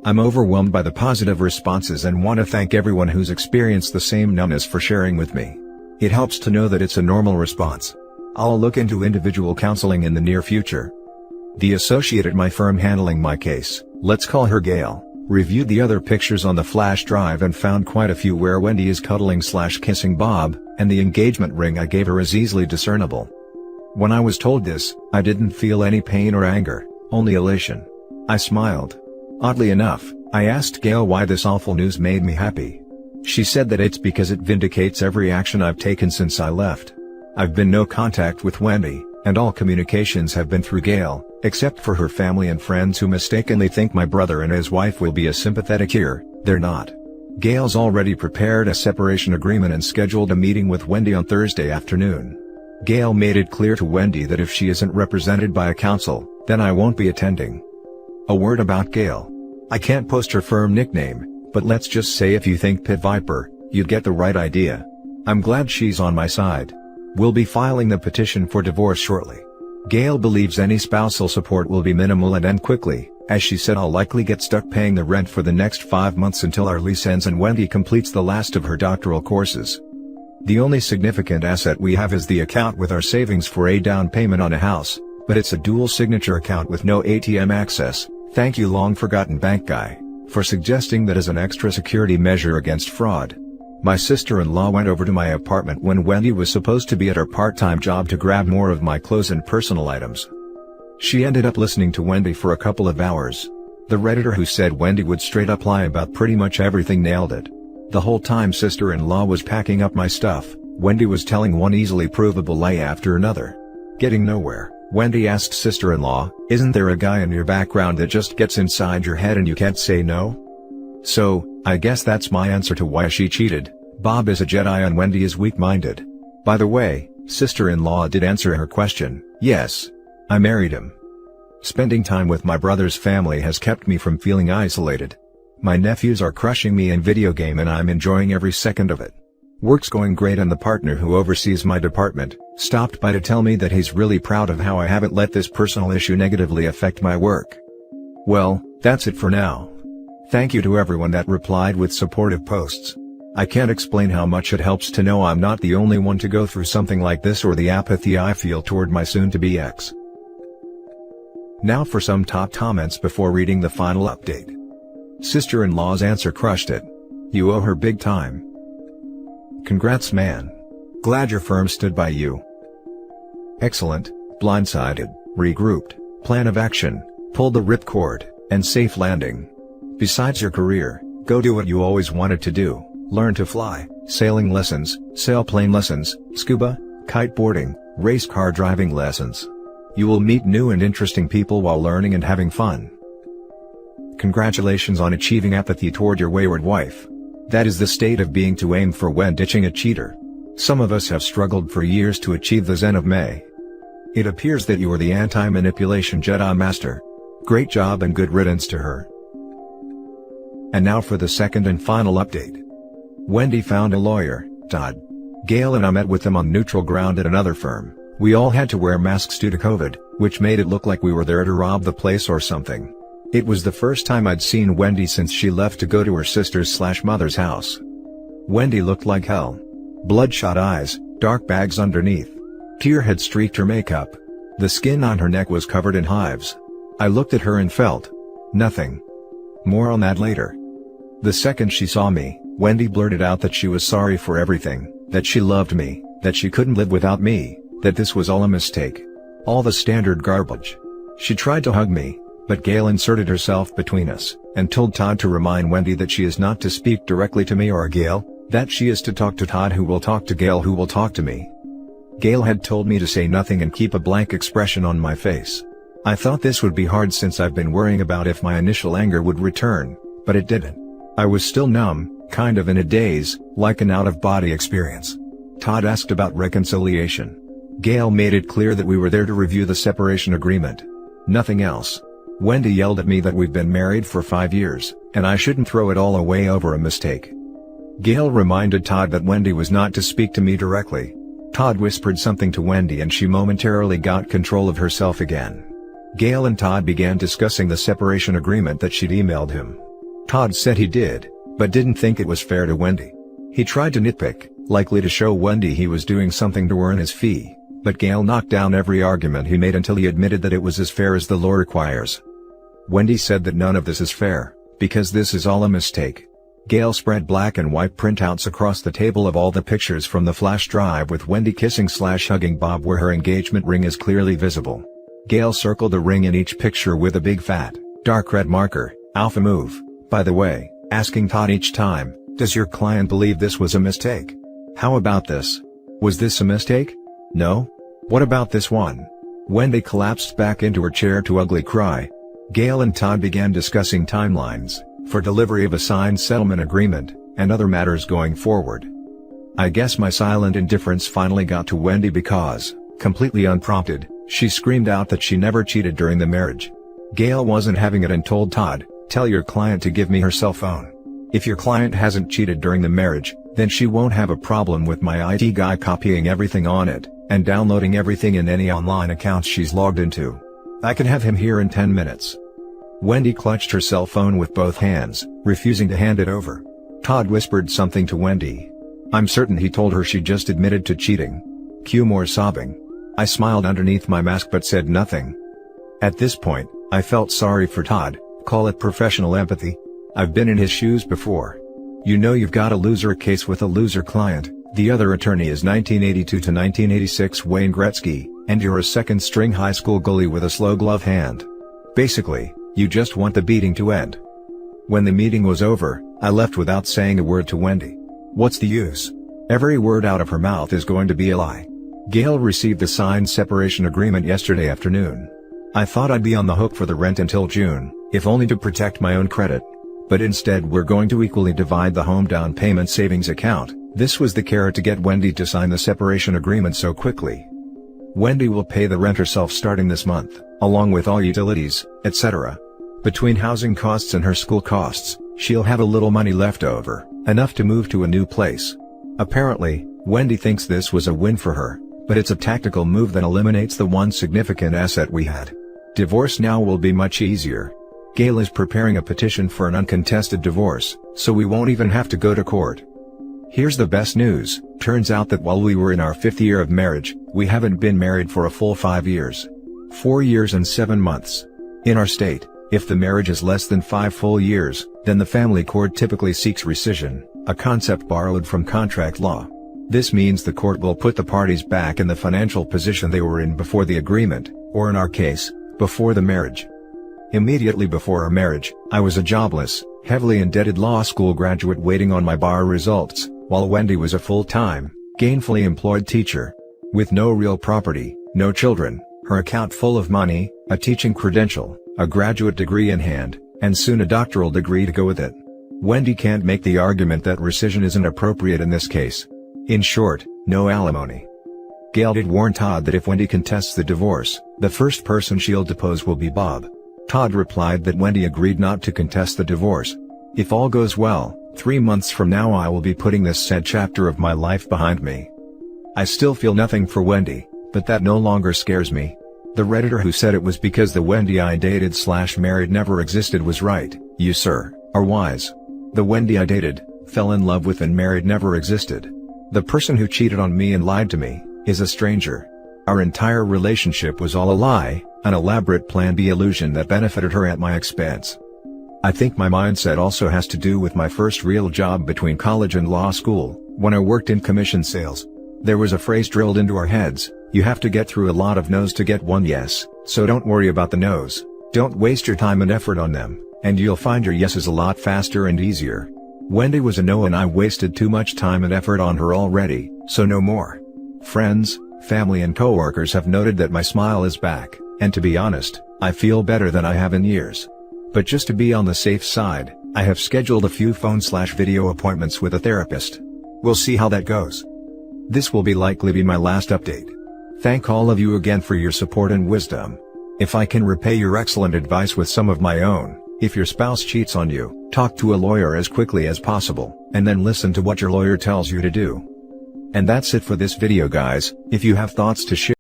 I'm overwhelmed by the positive responses and want to thank everyone who's experienced the same numbness for sharing with me. It helps to know that it's a normal response. I'll look into individual counseling in the near future. The associate at my firm handling my case, let's call her Gail, reviewed the other pictures on the flash drive and found quite a few where Wendy is cuddling/kissing Bob, and the engagement ring I gave her is easily discernible. When I was told this, I didn't feel any pain or anger, only elation. I smiled. Oddly enough, I asked Gail why this awful news made me happy. She said that it's because it vindicates every action I've taken since I left. I've been no contact with Wendy, and all communications have been through Gail, except for her family and friends who mistakenly think my brother and his wife will be a sympathetic ear. They're not. Gail's already prepared a separation agreement and scheduled a meeting with Wendy on Thursday afternoon. Gail made it clear to Wendy that if she isn't represented by a counsel, then I won't be attending. A word about Gail. I can't post her firm nickname, but let's just say if you think Pit Viper, you'd get the right idea. I'm glad she's on my side. We'll be filing the petition for divorce shortly. Gail believes any spousal support will be minimal and end quickly, as she said I'll likely get stuck paying the rent for the next 5 months until our lease ends and Wendy completes the last of her doctoral courses. The only significant asset we have is the account with our savings for a down payment on a house, but it's a dual signature account with no ATM access. Thank you long forgotten bank guy, for suggesting that as an extra security measure against fraud. My sister-in-law went over to my apartment when Wendy was supposed to be at her part-time job to grab more of my clothes and personal items. She ended up listening to Wendy for a couple of hours. The Redditor who said Wendy would straight up lie about pretty much everything nailed it. The whole time sister-in-law was packing up my stuff, Wendy was telling one easily provable lie after another. Getting nowhere, Wendy asked sister-in-law, "Isn't there a guy in your background that just gets inside your head and you can't say no?" So, I guess that's my answer to why she cheated. Bob is a Jedi and Wendy is weak-minded. By the way, sister-in-law did answer her question. Yes. I married him. Spending time with my brother's family has kept me from feeling isolated. My nephews are crushing me in video game and I'm enjoying every second of it. Work's going great and the partner who oversees my department stopped by to tell me that he's really proud of how I haven't let this personal issue negatively affect my work. Well, that's it for now. Thank you to everyone that replied with supportive posts. I can't explain how much it helps to know I'm not the only one to go through something like this or the apathy I feel toward my soon-to-be ex. Now for some top comments before reading the final update. Sister-in-law's answer crushed it. You owe her big time. Congrats man. Glad your firm stood by you. Excellent, blindsided, regrouped, plan of action, pulled the ripcord, and safe landing. Besides your career, go do what you always wanted to do, learn to fly, sailing lessons, sailplane lessons, scuba, kiteboarding, race car driving lessons. You will meet new and interesting people while learning and having fun. Congratulations on achieving apathy toward your wayward wife. That is the state of being to aim for when ditching a cheater. Some of us have struggled for years to achieve the Zen of May. It appears that you are the anti-manipulation Jedi Master. Great job and good riddance to her. And now for the second and final update. Wendy found a lawyer, Todd. Gail and I met with him on neutral ground at another firm. We all had to wear masks due to COVID, which made it look like we were there to rob the place or something. It was the first time I'd seen Wendy since she left to go to her sister's/mother's house. Wendy looked like hell. Bloodshot eyes, dark bags underneath. Tear had streaked her makeup. The skin on her neck was covered in hives. I looked at her and felt nothing. More on that later. The second she saw me, Wendy blurted out that she was sorry for everything, that she loved me, that she couldn't live without me, that this was all a mistake. All the standard garbage. She tried to hug me, but Gail inserted herself between us, and told Todd to remind Wendy that she is not to speak directly to me or Gail, that she is to talk to Todd who will talk to Gail who will talk to me. Gail had told me to say nothing and keep a blank expression on my face. I thought this would be hard since I've been worrying about if my initial anger would return, but it didn't. I was still numb, kind of in a daze, like an out-of-body experience. Todd asked about reconciliation. Gail made it clear that we were there to review the separation agreement. Nothing else. Wendy yelled at me that we've been married for 5 years, and I shouldn't throw it all away over a mistake. Gail reminded Todd that Wendy was not to speak to me directly. Todd whispered something to Wendy and she momentarily got control of herself again. Gail and Todd began discussing the separation agreement that she'd emailed him. Todd said he did, but didn't think it was fair to Wendy. He tried to nitpick, likely to show Wendy he was doing something to earn his fee, but Gail knocked down every argument he made until he admitted that it was as fair as the law requires. Wendy said that none of this is fair, because this is all a mistake. Gail spread black and white printouts across the table of all the pictures from the flash drive with Wendy kissing/hugging Bob where her engagement ring is clearly visible. Gail circled the ring in each picture with a big fat, dark red marker, alpha move, by the way, asking Todd each time, "Does your client believe this was a mistake? How about this? Was this a mistake? No? What about this one?" Wendy collapsed back into her chair to ugly cry. Gail and Todd began discussing timelines for delivery of a signed settlement agreement, and other matters going forward. I guess my silent indifference finally got to Wendy because, completely unprompted, she screamed out that she never cheated during the marriage. Gail wasn't having it and told Todd, "Tell your client to give me her cell phone. If your client hasn't cheated during the marriage, then she won't have a problem with my IT guy copying everything on it, and downloading everything in any online accounts she's logged into. I can have him here in 10 minutes. Wendy clutched her cell phone with both hands, refusing to hand it over. Todd whispered something to Wendy. I'm certain he told her she just admitted to cheating. Cue more sobbing. I smiled underneath my mask but said nothing. At this point, I felt sorry for Todd, call it professional empathy. I've been in his shoes before. You know you've got a loser case with a loser client, the other attorney is 1982 to 1986 Wayne Gretzky, and you're a second-string high school goalie with a slow glove hand. Basically, you just want the beating to end. When the meeting was over, I left without saying a word to Wendy. What's the use? Every word out of her mouth is going to be a lie. Gail received the signed separation agreement yesterday afternoon. I thought I'd be on the hook for the rent until June, if only to protect my own credit. But instead we're going to equally divide the home down payment savings account. This was the carrot to get Wendy to sign the separation agreement so quickly. Wendy will pay the rent herself starting this month, along with all utilities, etc. Between housing costs and her school costs, she'll have a little money left over, enough to move to a new place. Apparently, Wendy thinks this was a win for her, but it's a tactical move that eliminates the one significant asset we had. Divorce now will be much easier. Gail is preparing a petition for an uncontested divorce, so we won't even have to go to court. Here's the best news, turns out that while we were in our 5th year of marriage, we haven't been married for a full 5 years. 4 years and 7 months. In our state, if the marriage is less than 5 full years, then the family court typically seeks rescission, a concept borrowed from contract law. This means the court will put the parties back in the financial position they were in before the agreement, or in our case, before the marriage. Immediately before our marriage, I was a jobless, heavily indebted law school graduate waiting on my bar results, while Wendy was a full-time, gainfully employed teacher. With no real property, no children, her account full of money, a teaching credential, a graduate degree in hand, and soon a doctoral degree to go with it. Wendy can't make the argument that rescission isn't appropriate in this case. In short, no alimony. Gail did warn Todd that if Wendy contests the divorce, the first person she'll depose will be Bob. Todd replied that Wendy agreed not to contest the divorce. If all goes well, 3 months from now I will be putting this sad chapter of my life behind me. I still feel nothing for Wendy, but that no longer scares me. The Redditor who said it was because the Wendy I dated/married never existed was right. You sir, are wise. The Wendy I dated, fell in love with and married never existed. The person who cheated on me and lied to me, is a stranger. Our entire relationship was all a lie, an elaborate Plan B illusion that benefited her at my expense. I think my mindset also has to do with my first real job between college and law school, when I worked in commission sales. There was a phrase drilled into our heads, you have to get through a lot of no's to get one yes, so don't worry about the no's, don't waste your time and effort on them, and you'll find your yeses a lot faster and easier. Wendy was a no and I wasted too much time and effort on her already, so no more. Friends, family and coworkers have noted that my smile is back, and to be honest, I feel better than I have in years. But just to be on the safe side, I have scheduled a few phone/video appointments with a therapist. We'll see how that goes. This will likely be my last update. Thank all of you again for your support and wisdom. If I can repay your excellent advice with some of my own, if your spouse cheats on you, talk to a lawyer as quickly as possible, and then listen to what your lawyer tells you to do. And that's it for this video guys. If you have thoughts to share,